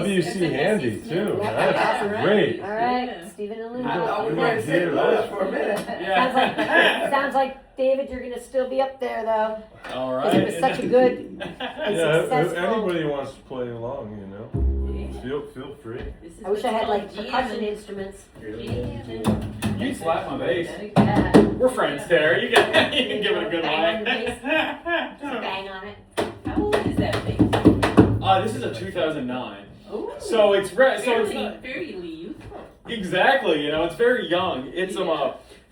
WC handy too. That's Yeah, great. All right, Yeah. Stephen and Linda. I thought we You were might in hear St. Louis that. for a minute. Sounds like David, you're gonna still be up there though. All 'Cause it right. was such a good and Yeah, if successful. anybody wants to play along, feel free. I wish I had like percussion instruments. You slap my bass. Yeah. We're friends, Tara. You can give it a good Bang on the whack. bass. Just bang on it. How old is that bass? This is a 2009. Oh, So it's fairly youthful. exactly. It's very young. It's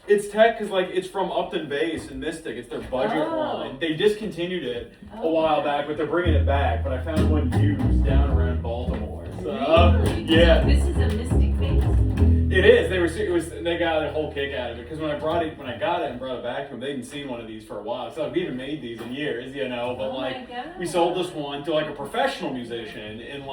it's tech because it's from Upton Bass and Mystic. It's their budget Oh. line. They discontinued it a while back, but they're bringing it back. But I found one used down around Baltimore. So Really? yeah. So this is a Mystic bass. It is. They got a whole kick out of it because when I got it and brought it back to them, they hadn't seen one of these for a while. So we haven't made these in years, But Oh my God. we sold this one to a professional musician in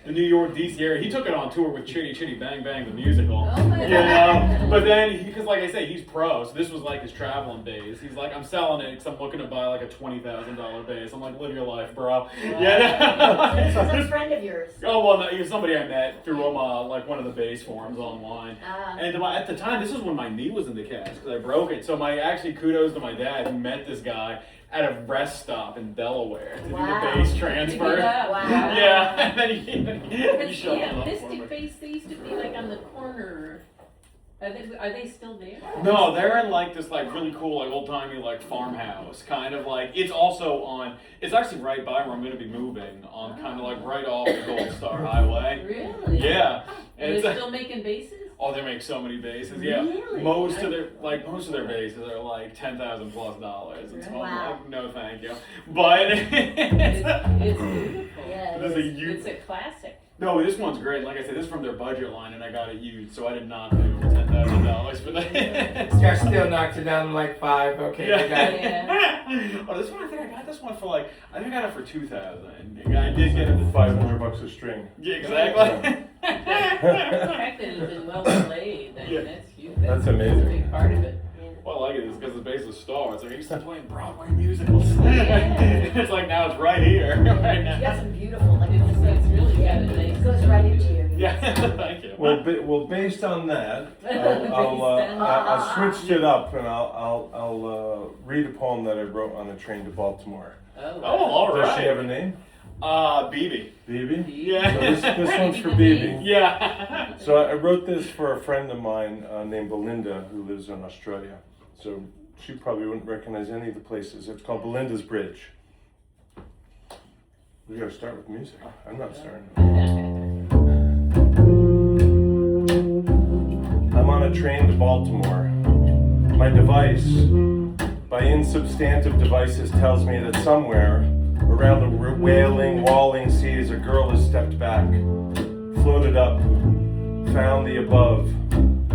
the New York, DC area. He took it on tour with Chitty Chitty Bang Bang the musical. Oh my God. But then because like I say, he's pro, so this was his traveling bass. He's like, I'm selling it because I'm looking to buy a $20,000 bass. I'm like, live your life, bro. This was a friend of yours. Oh well, no, he was somebody I met through one of the bass forums online. And at the time, this was when my knee was in the cast because I broke it. So kudos to my dad who met this guy at a rest stop in Delaware to do the bass transfer. Wow. Yeah, and then he showed up for Mystic me. bass, they used to be on the corner. Are they still there? No, they're in this really cool old timey farmhouse kind of it's also it's actually right by where I'm going to be moving on kind of right off the Gold Star Highway. Really? Yeah. And they're still making basses? Oh, they make so many bases. Yeah, Really? most of their bases are $10,000+ and so Wow. I'm like, no, thank you. But It's beautiful. Yeah, There's a huge- It's a classic. no, this one's great. Like I said, this is from their budget line, and I got it used, so I did not pay over $10,000 for that. Scott still knocked it down to 5. Okay, you got it. Yeah. Oh, this one I think I got this one for I think I got it for $2,000. I did get it for $500 a string. Yeah, exactly. The fact that it's been well played, Yeah. that's huge. That's That's a amazing. big part of it. Well, I like it is because the bass is star. It's I used to play in Broadway musicals. Yeah. It's now it's right here, right You now. got some beautiful, It's really got a nice. it goes right into you. Yeah, thank you. Well, based on that, I switched it up and I'll read a poem that I wrote on the train to Baltimore. Oh, Oh, all Does right. she have a name? BB. Bibi? Yeah. So this one's for Bibi. Yeah. So I wrote this for a friend of mine named Belinda who lives in Australia. So she probably wouldn't recognize any of the places. It's called Belinda's Bridge. We gotta start with music. I'm not starting. I'm on a train to Baltimore. My device, by insubstantive devices, tells me that somewhere around the wailing, walling seas, a girl has stepped back, floated up, found the above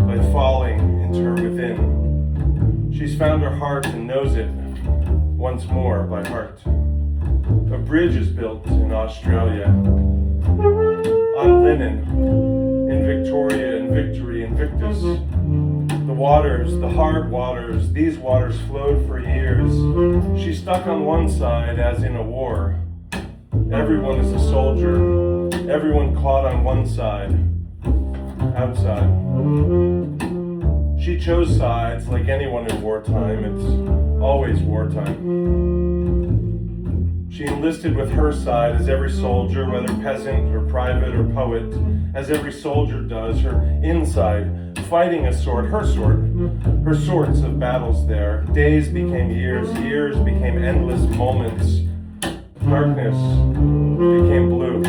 by falling into her within. She's found her heart and knows it once more by heart. A bridge is built in Australia on linen, in Victoria, in Victory, Invictus. The waters, the hard waters, these waters flowed for years. She's stuck on one side as in a war. Everyone is a soldier, everyone caught on one side, outside. She chose sides like anyone in wartime, it's always wartime. She enlisted with her side as every soldier, whether peasant or private or poet, as every soldier does, her inside, fighting a sword, her sorts of battles there. Days became years, years became endless moments. Darkness became blue.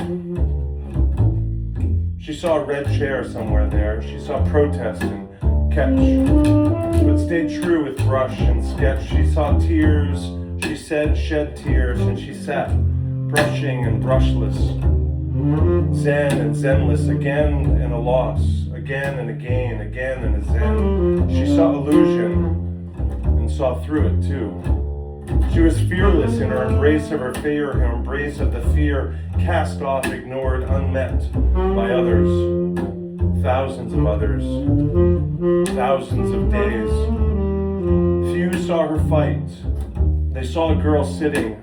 She saw a red chair somewhere there. She saw protest and catch, but stayed true with brush and sketch. She saw tears, she said shed tears, and she sat, brushing and brushless. Zen and zenless, again and a loss, again and again, again and a zen. She saw illusion and saw through it too. She was fearless in her embrace of her fear, her embrace of the fear, cast off, ignored, unmet by others. Thousands of others, thousands of days. Few saw her fight. They saw a girl sitting.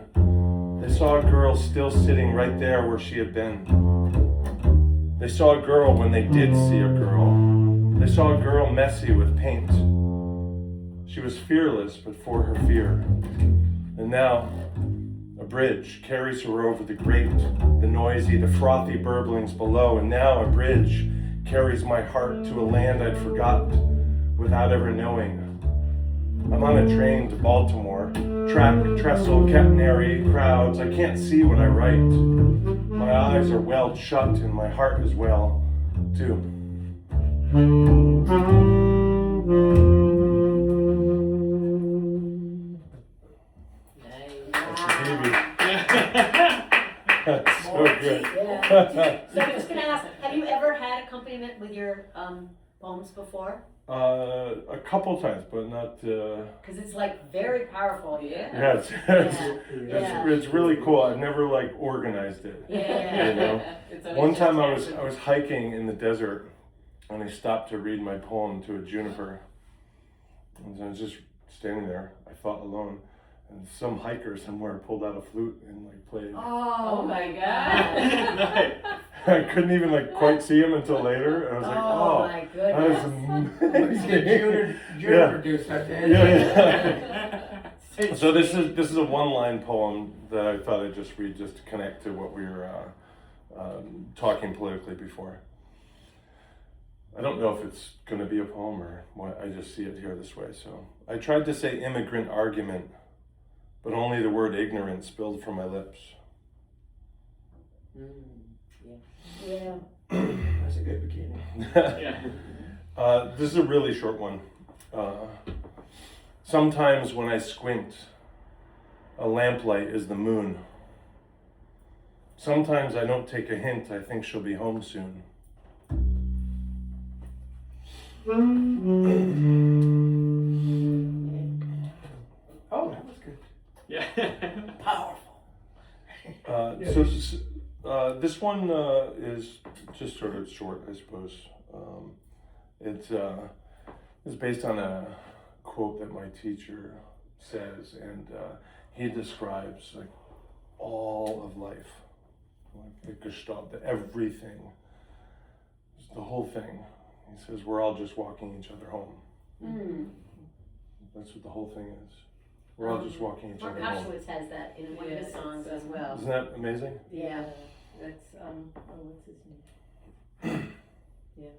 They saw a girl still sitting right there where she had been. They saw a girl when they did see a girl. They saw a girl messy with paint. She was fearless, but for her fear. And now, a bridge carries her over the grate, the noisy, the frothy burblings below. And now a bridge carries my heart to a land I'd forgot without ever knowing. I'm on a train to Baltimore, track, trestle, catenary, crowds. I can't see what I write. My eyes are welled shut and my heart is well, too. That's so good. Yeah. So I was gonna ask, have you ever had accompaniment with your poems before? A couple times, but not. Because it's like very powerful. Yeah. It's really cool. I've never like organized it. Yeah. You know? It's always One just time I happened. was hiking in the desert, and I stopped to read my poem to a juniper, and I was just standing there. I thought alone, and some hiker somewhere pulled out a flute and like played. Oh my god. I couldn't even like quite see him until later, and I was like, Oh my that is goodness. amazing. Juniper do something. Yeah. So this is a one-line poem that I thought I'd just read just to connect to what we were talking politically before. I don't know if it's going to be a poem or what. I just see it here this way. So I tried to say immigrant argument, but only the word ignorant spilled from my lips. Yeah. That's a good beginning. This is a really short one. Sometimes when I squint, a lamplight is the moon. Sometimes I don't take a hint, I think she'll be home soon. Oh, that was good. Yeah. Powerful. This one is just sort of short, I suppose. It's based on a quote that my teacher says, and he describes like all of life, like the gestalt, everything, the whole thing. He says we're all just walking each other home. That's what the whole thing is. We're all just walking each Mark other home. Auschwitz has that in one of his songs as well. Isn't that amazing? Yeah. That's what's his name? Yeah.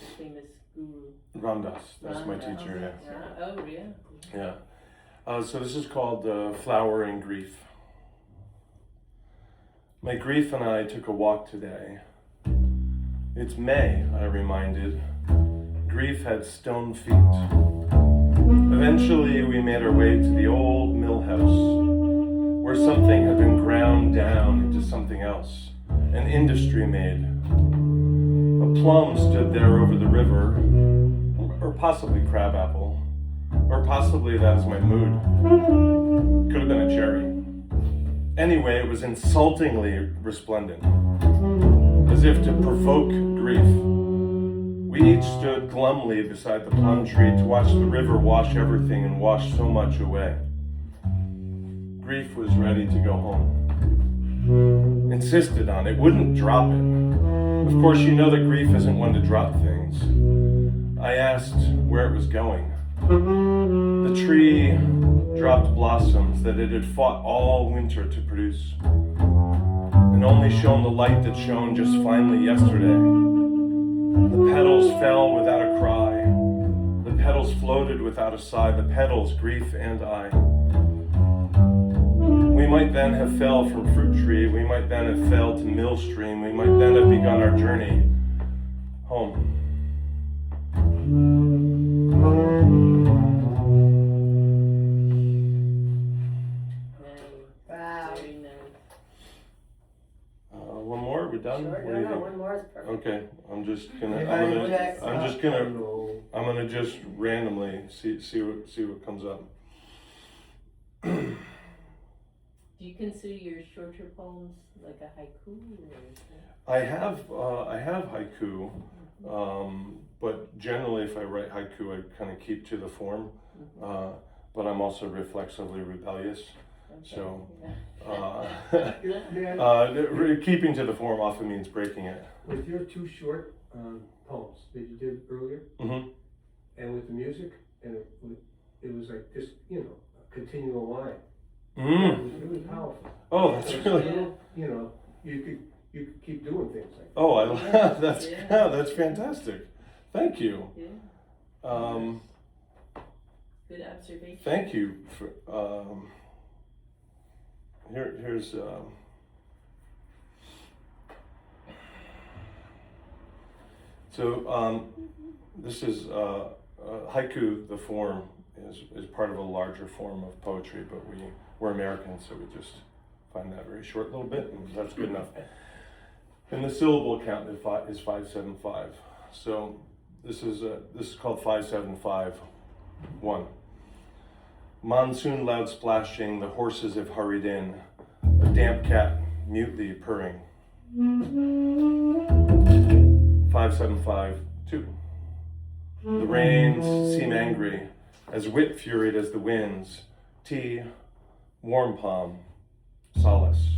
The famous guru. Ram Dass, that's my Ram teacher, Dass. yeah. Oh yeah. Yeah. So this is called Flowering Grief. My grief and I took a walk today. It's May, I reminded. Grief had stone feet. Eventually we made our way to the old mill house, where something had been ground down into something else, an industry made. A plum stood there over the river, or possibly crabapple, or possibly that is my mood. Could have been a cherry. Anyway, it was insultingly resplendent, as if to provoke grief. We each stood glumly beside the plum tree to watch the river wash everything and wash so much away. Grief was ready to go home. Insisted on it, wouldn't drop it. Of course, you know that grief isn't one to drop things. I asked where it was going. The tree dropped blossoms that it had fought all winter to produce, and only shone the light that shone just finely yesterday. The petals fell without a cry. The petals floated without a sigh. The petals, grief and I. We might then have fell from fruit tree. We might then have fell to mill stream. We might then have begun our journey home. Wow. Very nice. One more? We're done? Sure. What do No, you no, think? one more is perfect. Okay, I'm gonna just randomly see what comes up. Do you consider your shorter poems like a haiku? Or I have haiku, but generally if I write haiku, I kind of keep to the form. But I'm also reflexively rebellious. So, Yeah, keeping to the form often means breaking it. with your two short poems that you did earlier, Mm-hmm. and with the music, and it was like just, a continual line. Mm. It was really powerful. Oh, that's It's really. little, you could keep doing things like that. Oh, I love that's Yeah. that's fantastic. Thank you. Yeah, good observation. Thank you for. Here's. This is haiku. The form is part of a larger form of poetry, but we're Americans, so we just find that very short little bit, and that's good enough. And the syllable count is 575. So this is called 575-1. Monsoon loud splashing, the horses have hurried in, a damp cat mutely purring. 575-2. The rains seem angry, as wit furied as the winds. Tea, warm palm, solace.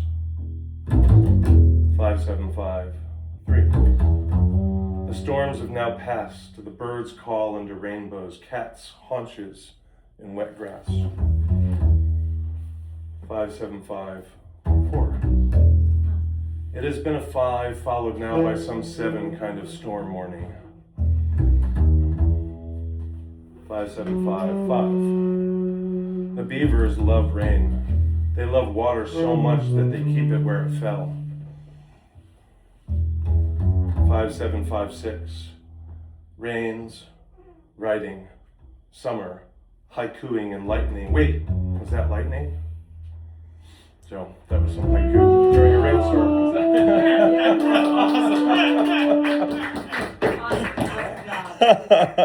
575-3. The storms have now passed, the birds call under rainbows, cats, haunches in wet grass. 575-4. It has been a 5, followed now by some 7 kind of storm morning. 575-5. The beavers love rain. They love water so much that they keep it where it fell. 5756. Rains, writing, summer, haikuing and lightning. Wait, was that lightning? So that was some haiku during a rainstorm. Awesome. Awesome job.